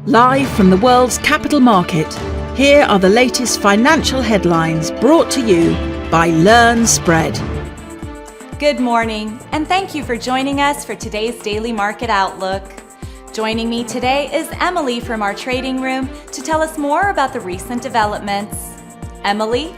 Live from the world's capital market, here are the latest financial headlines brought to you by Learn Spread. Good morning, and thank you for joining us for today's Daily Market Outlook. Joining me today is Emily from our trading room to tell us more about the recent developments. Emily?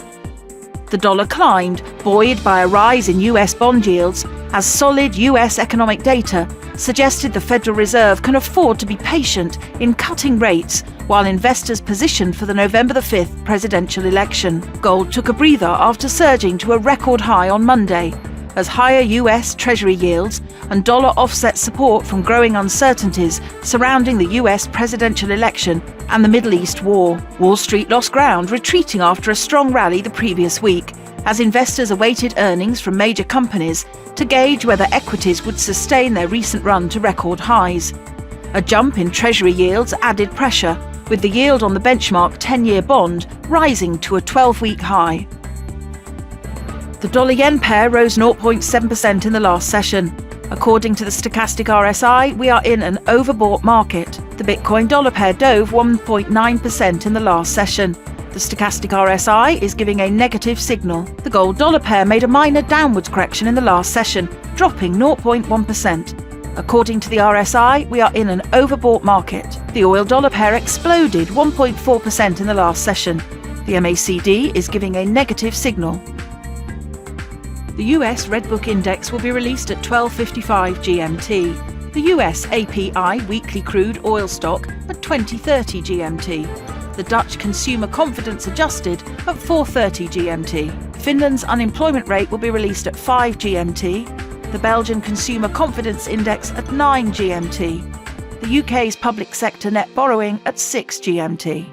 The dollar climbed, buoyed by a rise in US bond yields, as solid US economic data suggested the Federal Reserve can afford to be patient in cutting rates while investors positioned for the November 5th presidential election. Gold took a breather after surging to a record high on Monday, as higher US Treasury yields and dollar offset support from growing uncertainties surrounding the US presidential election and the Middle East war. Wall Street lost ground, retreating after a strong rally the previous week, as investors awaited earnings from major companies to gauge whether equities would sustain their recent run to record highs. A jump in Treasury yields added pressure, with the yield on the benchmark 10-year bond rising to a 12-week high. The dollar-yen pair rose 0.7% in the last session. According to the stochastic RSI, we are in an overbought market. The Bitcoin dollar pair dove 1.9% in the last session. The stochastic RSI is giving a negative signal. The gold dollar pair made a minor downwards correction in the last session, dropping 0.1%. According to the RSI, we are in an overbought market. The oil dollar pair exploded 1.4% in the last session. The MACD is giving a negative signal. The US Redbook Index will be released at 12:55 GMT. The US API weekly crude oil stock at 20:30 GMT. The Dutch Consumer Confidence Adjusted at 4:30 GMT. Finland's unemployment rate will be released at 5 GMT. The Belgian Consumer Confidence Index at 9 GMT. The UK's public sector net borrowing at 6 GMT.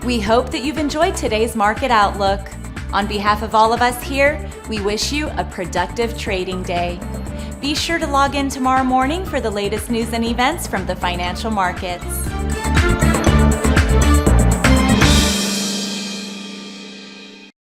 We hope that you've enjoyed today's Market Outlook. On behalf of all of us here, we wish you a productive trading day. Be sure to log in tomorrow morning for the latest news and events from the financial markets.